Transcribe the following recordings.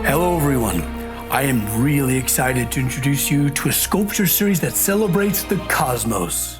Hello everyone. I am really excited to introduce you to a sculpture series that celebrates the cosmos.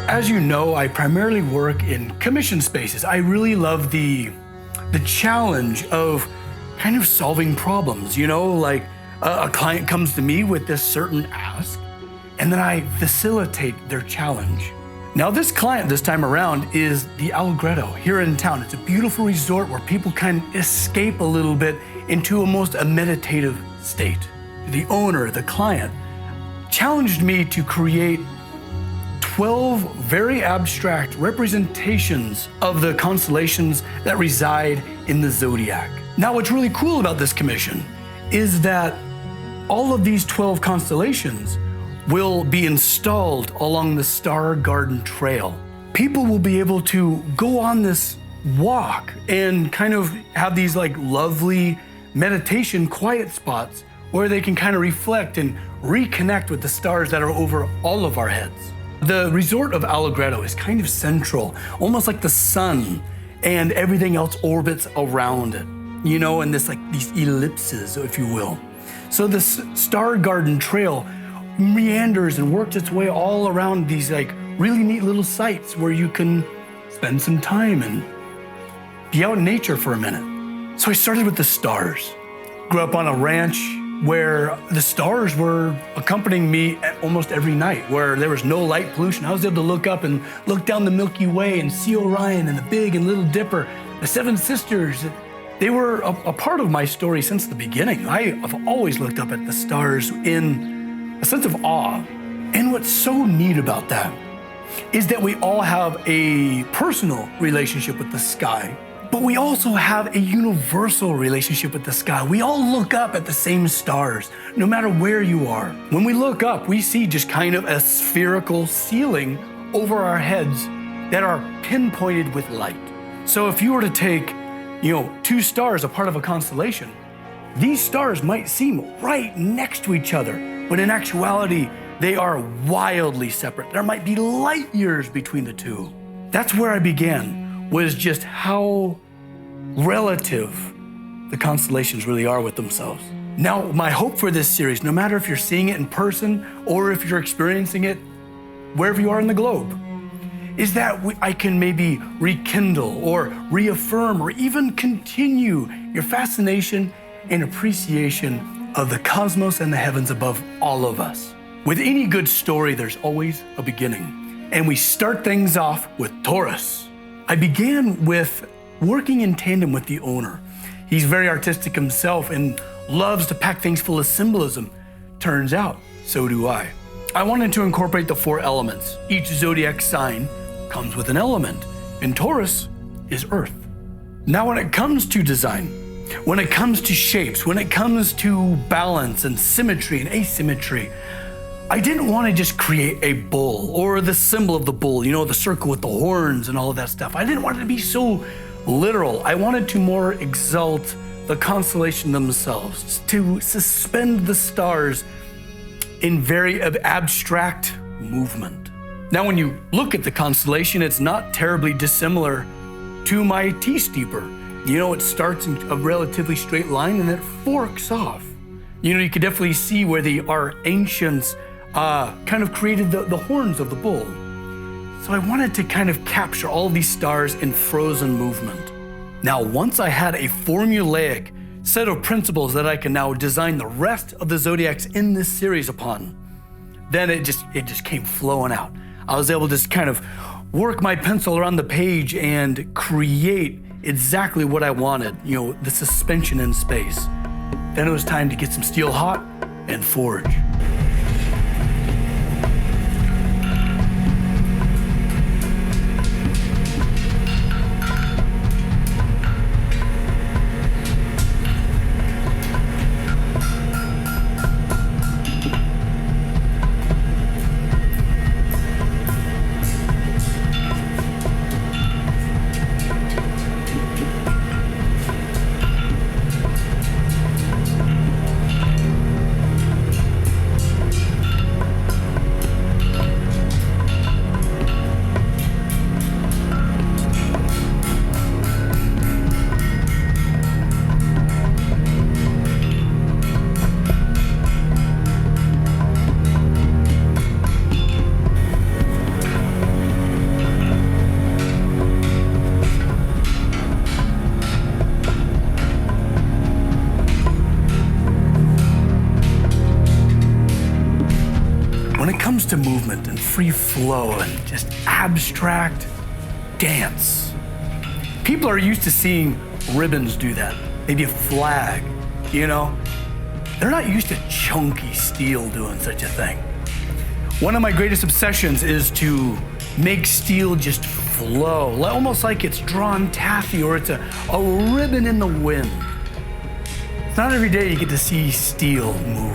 As you know, I primarily work in commission spaces. I really love the challenge of kind of solving problems, like a client comes to me with this certain ask, and then I facilitate their challenge. Now this client this time around is the Allegretto here in town. It's a beautiful resort where people can escape a little bit into almost a meditative state. The owner, the client, challenged me to create 12 very abstract representations of the constellations that reside in the Zodiac. Now, what's really cool about this commission is that all of these 12 constellations will be installed along the Star Garden Trail. People will be able to go on this walk and kind of have these lovely meditation quiet spots where they can kind of reflect and reconnect with the stars that are over all of our heads. The resort of Allegretto is kind of central, almost like the sun, and everything else orbits around it, and these ellipses, if you will. So this Star Garden Trail meanders and works its way all around these really neat little sites where you can spend some time and be out in nature for a minute. So I started with the stars. Grew up on a ranch where the stars were accompanying me almost every night, where there was no light pollution. I was able to look up and look down the Milky Way and see Orion and the Big and Little Dipper, the Seven Sisters. They were a part of my story since the beginning. I have always looked up at the stars in a sense of awe. And what's so neat about that is that we all have a personal relationship with the sky, but we also have a universal relationship with the sky. We all look up at the same stars, no matter where you are. When we look up, we see just kind of a spherical ceiling over our heads that are pinpointed with light. So if you were to take, two stars, a part of a constellation, these stars might seem right next to each other, but in actuality, they are wildly separate. There might be light years between the two. That's where I began, was just how relative the constellations really are with themselves. Now, my hope for this series, no matter if you're seeing it in person or if you're experiencing it wherever you are in the globe, is that I can maybe rekindle or reaffirm or even continue your fascination and appreciation of the cosmos and the heavens above all of us. With any good story, there's always a beginning. And we start things off with Taurus. I began with working in tandem with the owner. He's very artistic himself and loves to pack things full of symbolism. Turns out, so do I. I wanted to incorporate the 4 elements. Each zodiac sign comes with an element, and Taurus is Earth. Now, when it comes to design, when it comes to shapes, when it comes to balance and symmetry and asymmetry, I didn't want to just create a bull or the symbol of the bull, the circle with the horns and all of that stuff. I didn't want it to be so literal. I wanted to more exalt the constellation themselves, to suspend the stars in very abstract movement. Now, when you look at the constellation, it's not terribly dissimilar to my T-steeper. It starts in a relatively straight line and then it forks off. You could definitely see where our ancients kind of created the horns of the bull. So I wanted to kind of capture all of these stars in frozen movement. Now, once I had a formulaic set of principles that I can now design the rest of the zodiacs in this series upon. Then it just came flowing out. I was able to just kind of work my pencil around the page and create exactly what I wanted, the suspension in space. Then it was time to get some steel hot and forge. When it comes to movement and free flow and just abstract dance, people are used to seeing ribbons do that, maybe a flag, They're not used to chunky steel doing such a thing. One of my greatest obsessions is to make steel just flow, almost like it's drawn taffy or it's a ribbon in the wind. It's not every day you get to see steel move.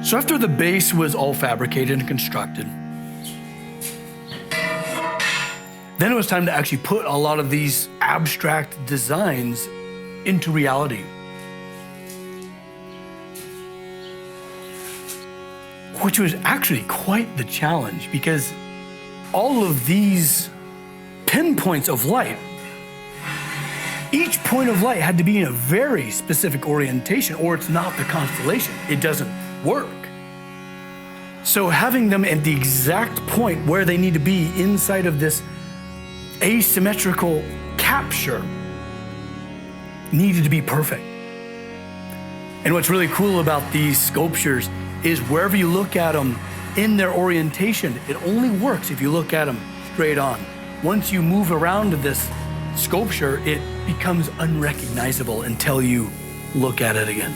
So after the base was all fabricated and constructed, then it was time to actually put a lot of these abstract designs into reality. Which was actually quite the challenge, because all of these pinpoints of light, each point of light had to be in a very specific orientation, or it's not the constellation. It doesn't work. So having them at the exact point where they need to be inside of this asymmetrical capture needed to be perfect. And what's really cool about these sculptures is wherever you look at them in their orientation, it only works if you look at them straight on. Once you move around this sculpture, it becomes unrecognizable until you look at it again.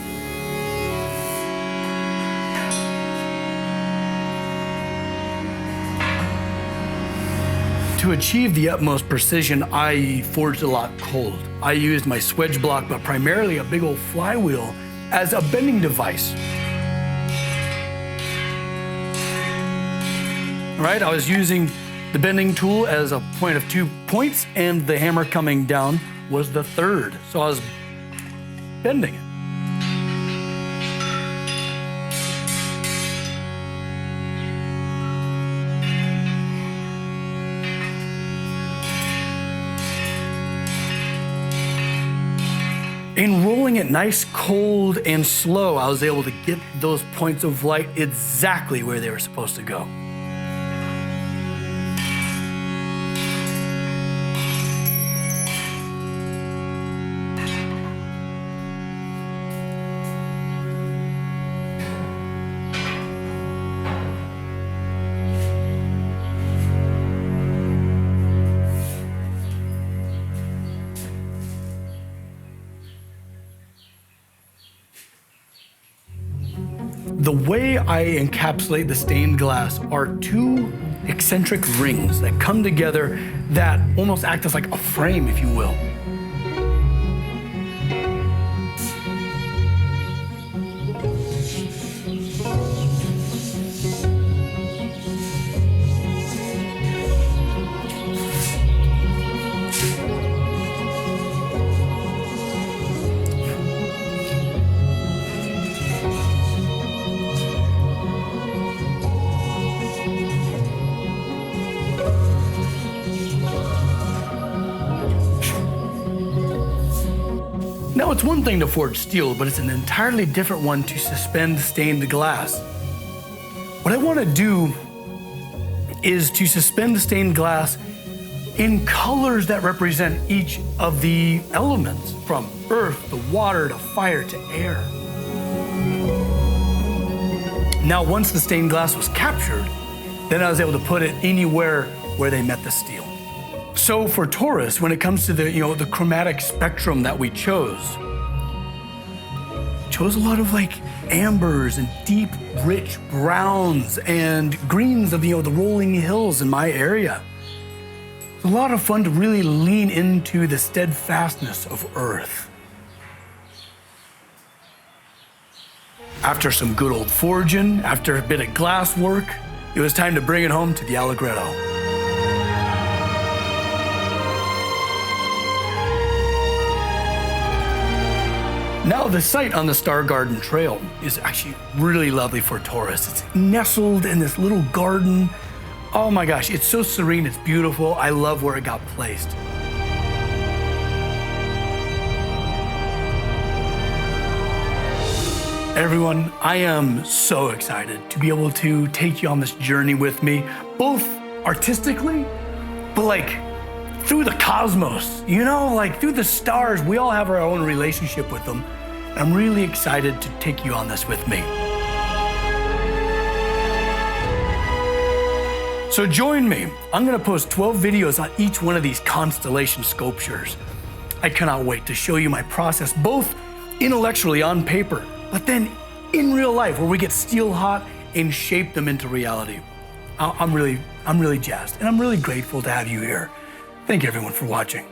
To achieve the utmost precision, I forged a lot cold. I used my swedge block, but primarily a big old flywheel as a bending device. Right, I was using the bending tool as a point of 2 points, and the hammer coming down was the third. So I was bending it. In rolling it nice, cold, and slow, I was able to get those points of light exactly where they were supposed to go. The way I encapsulate the stained glass are two eccentric rings that come together that almost act as like a frame, if you will. Now, it's one thing to forge steel, but it's an entirely different one to suspend stained glass. What I want to do is to suspend the stained glass in colors that represent each of the elements, from earth to water to fire to air. Now, once the stained glass was captured, then I was able to put it anywhere where they met the steel. So for Taurus, when it comes to the chromatic spectrum that we chose a lot of like ambers and deep, rich browns and greens of the rolling hills in my area. It's a lot of fun to really lean into the steadfastness of earth. After some good old forging, after a bit of glass work, it was time to bring it home to the Allegretto. Now, the site on the Star Garden Trail is actually really lovely for Taurus. It's nestled in this little garden. Oh my gosh, it's so serene, it's beautiful. I love where it got placed. Everyone, I am so excited to be able to take you on this journey with me, both artistically, but like through the cosmos, like through the stars. We all have our own relationship with them. And I'm really excited to take you on this with me. So join me. I'm gonna post 12 videos on each one of these constellation sculptures. I cannot wait to show you my process, both intellectually on paper, but then in real life, where we get steel hot and shape them into reality. I'm really jazzed, and I'm really grateful to have you here. Thank you everyone for watching.